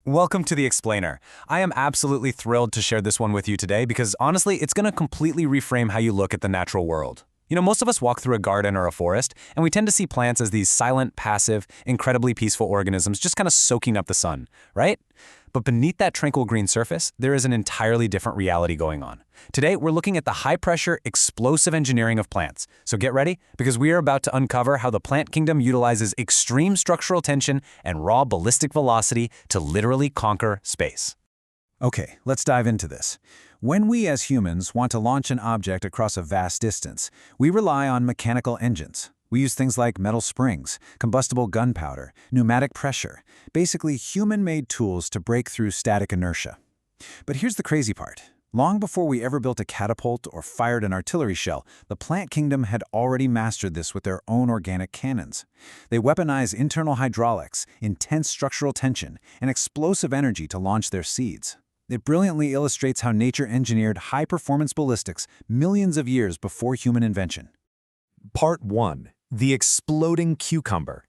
Welcome to The Explainer. I am absolutely thrilled to share this one with you today because honestly, it's going to completely reframe how you look at the natural world. Most of us walk through a garden or a forest, and we tend to see plants as these silent, passive, incredibly peaceful organisms just kind of soaking up the sun, right? But beneath that tranquil green surface, there is an entirely different reality going on. Today, we're looking at the high-pressure, explosive engineering of plants. So get ready, because we are about to uncover how the plant kingdom utilizes extreme structural tension and raw ballistic velocity to literally conquer space. Okay, let's dive into this. When we as humans want to launch an object across a vast distance, we rely on mechanical engines. We use things like metal springs, combustible gunpowder, pneumatic pressure, basically human-made tools to break through static inertia. But here's the crazy part. Long before we ever built a catapult or fired an artillery shell, the plant kingdom had already mastered this with their own organic cannons. They weaponize internal hydraulics, intense structural tension, and explosive energy to launch their seeds. It brilliantly illustrates how nature engineered high-performance ballistics millions of years before human invention. Part 1. The Exploding Cucumber.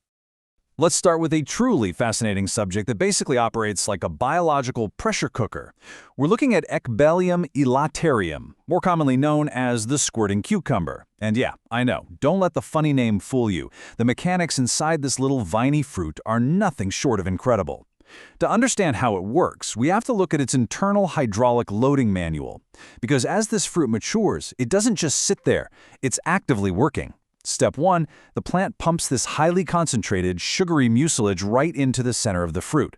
Let's start with a truly fascinating subject that basically operates like a biological pressure cooker. We're looking at Ecballium elaterium, more commonly known as the squirting cucumber. And yeah, I know, don't let the funny name fool you. The mechanics inside this little viney fruit are nothing short of incredible. To understand how it works, we have to look at its internal hydraulic loading manual. Because as this fruit matures, it doesn't just sit there, it's actively working. Step 1, the plant pumps this highly concentrated, sugary mucilage right into the center of the fruit.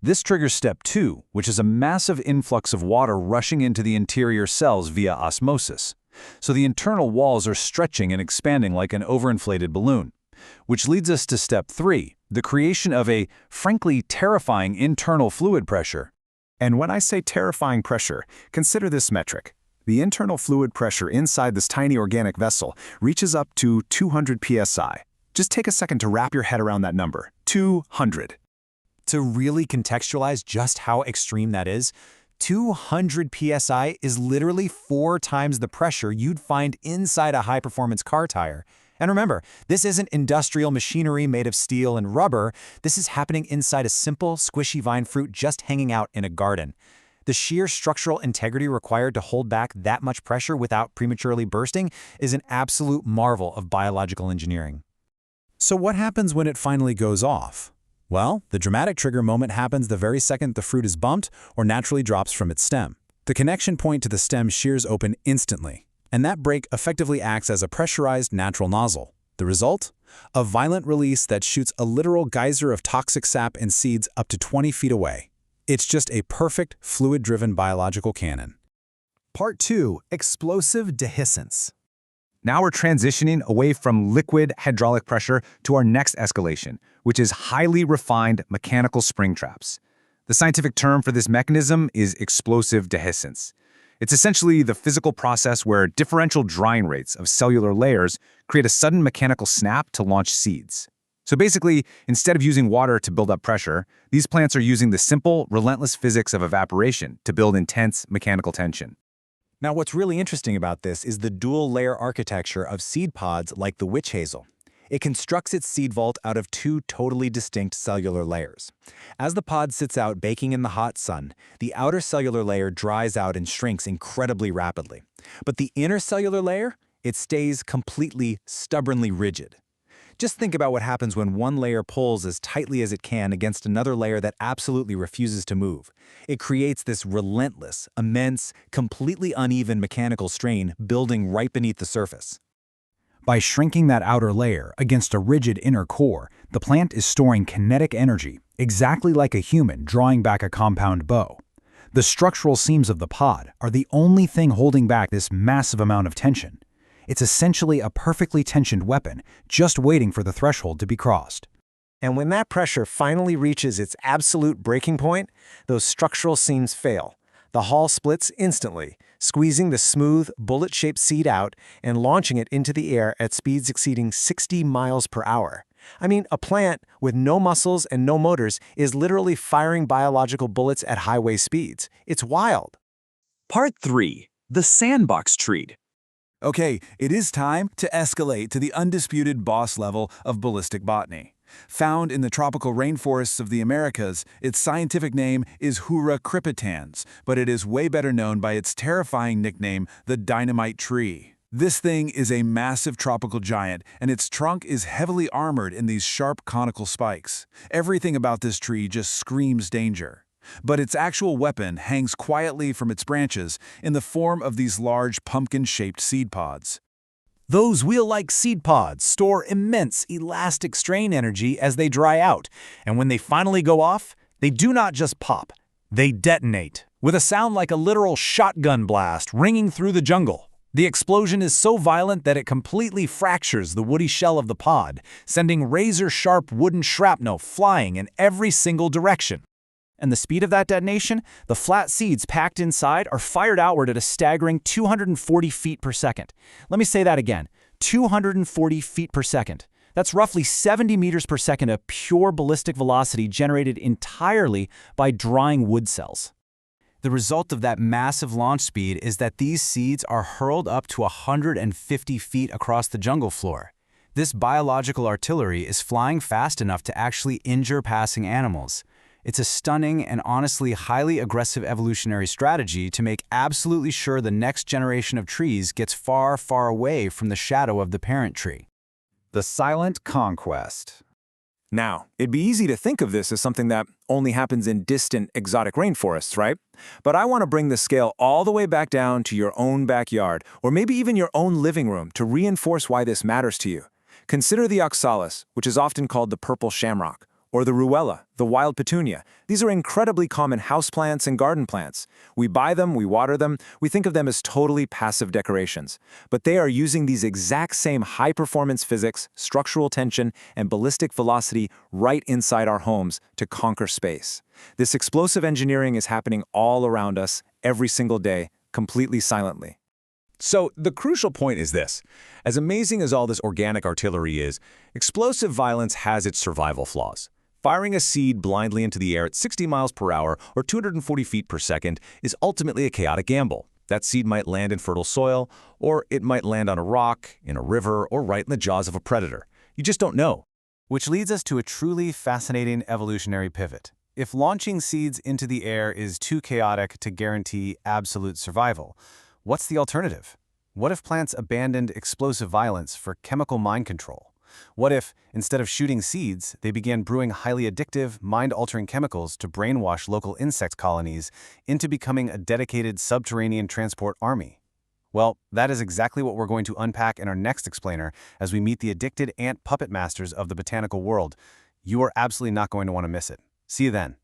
This triggers Step 2, which is a massive influx of water rushing into the interior cells via osmosis. So the internal walls are stretching and expanding like an overinflated balloon. Which leads us to Step 3, the creation of a, frankly, terrifying internal fluid pressure. And when I say terrifying pressure, consider this metric. The internal fluid pressure inside this tiny organic vessel reaches up to 200 PSI. Just take a second to wrap your head around that number, 200. To really contextualize just how extreme that is, 200 PSI is literally 4 times the pressure you'd find inside a high-performance car tire. And remember, this isn't industrial machinery made of steel and rubber. This is happening inside a simple, squishy vine fruit just hanging out in a garden. The sheer structural integrity required to hold back that much pressure without prematurely bursting is an absolute marvel of biological engineering. So what happens when it finally goes off? Well, the dramatic trigger moment happens the very second the fruit is bumped or naturally drops from its stem. The connection point to the stem shears open instantly, and that break effectively acts as a pressurized natural nozzle. The result? A violent release that shoots a literal geyser of toxic sap and seeds up to 20 feet away. It's just a perfect, fluid-driven biological cannon. Part 2. Explosive Dehiscence. Now we're transitioning away from liquid hydraulic pressure to our next escalation, which is highly refined mechanical spring traps. The scientific term for this mechanism is explosive dehiscence. It's essentially the physical process where differential drying rates of cellular layers create a sudden mechanical snap to launch seeds. So basically, instead of using water to build up pressure, these plants are using the simple, relentless physics of evaporation to build intense mechanical tension. Now, what's really interesting about this is the dual-layer architecture of seed pods like the Witch Hazel. It constructs its seed vault out of 2 totally distinct cellular layers. As the pod sits out baking in the hot sun, the outer cellular layer dries out and shrinks incredibly rapidly. But the inner cellular layer, it stays completely, stubbornly rigid. Just think about what happens when one layer pulls as tightly as it can against another layer that absolutely refuses to move. It creates this relentless, immense, completely uneven mechanical strain building right beneath the surface. By shrinking that outer layer against a rigid inner core, the plant is storing kinetic energy, exactly like a human drawing back a compound bow. The structural seams of the pod are the only thing holding back this massive amount of tension. It's essentially a perfectly tensioned weapon, just waiting for the threshold to be crossed. And when that pressure finally reaches its absolute breaking point, those structural seams fail. The hull splits instantly, squeezing the smooth, bullet-shaped seed out and launching it into the air at speeds exceeding 60 miles per hour. I mean, a plant with no muscles and no motors is literally firing biological bullets at highway speeds. It's wild. Part 3. The Sandbox Tree. Okay, it is time to escalate to the undisputed boss level of ballistic botany. Found in the tropical rainforests of the Americas, its scientific name is Hura crepitans, but it is way better known by its terrifying nickname, the Dynamite tree. This thing is a massive tropical giant, and its trunk is heavily armored in these sharp conical spikes. Everything about this tree just screams danger. But its actual weapon hangs quietly from its branches in the form of these large pumpkin-shaped seed pods. Those wheel-like seed pods store immense elastic strain energy as they dry out, and when they finally go off, they do not just pop, they detonate, with a sound like a literal shotgun blast ringing through the jungle. The explosion is so violent that it completely fractures the woody shell of the pod, sending razor-sharp wooden shrapnel flying in every single direction. And the speed of that detonation, the flat seeds packed inside are fired outward at a staggering 240 feet per second. Let me say that again, 240 feet per second. That's roughly 70 meters per second of pure ballistic velocity generated entirely by drying wood cells. The result of that massive launch speed is that these seeds are hurled up to 150 feet across the jungle floor. This biological artillery is flying fast enough to actually injure passing animals. It's a stunning and honestly highly aggressive evolutionary strategy to make absolutely sure the next generation of trees gets far, far away from the shadow of the parent tree. The silent conquest. Now, it'd be easy to think of this as something that only happens in distant, exotic rainforests, right? But I want to bring the scale all the way back down to your own backyard, or maybe even your own living room, to reinforce why this matters to you. Consider the oxalis, which is often called the purple shamrock, or the ruella, the wild petunia. These are incredibly common houseplants and garden plants. We buy them, we water them, we think of them as totally passive decorations. But they are using these exact same high-performance physics, structural tension, and ballistic velocity right inside our homes to conquer space. This explosive engineering is happening all around us, every single day, completely silently. So the crucial point is this. As amazing as all this organic artillery is, explosive violence has its survival flaws. Firing a seed blindly into the air at 60 miles per hour or 240 feet per second is ultimately a chaotic gamble. That seed might land in fertile soil, or it might land on a rock, in a river, or right in the jaws of a predator. You just don't know. Which leads us to a truly fascinating evolutionary pivot. If launching seeds into the air is too chaotic to guarantee absolute survival, what's the alternative? What if plants abandoned explosive violence for chemical mind control? What if, instead of shooting seeds, they began brewing highly addictive, mind-altering chemicals to brainwash local insect colonies into becoming a dedicated subterranean transport army? Well, that is exactly what we're going to unpack in our next explainer as we meet the addicted ant puppet masters of the botanical world. You are absolutely not going to want to miss it. See you then.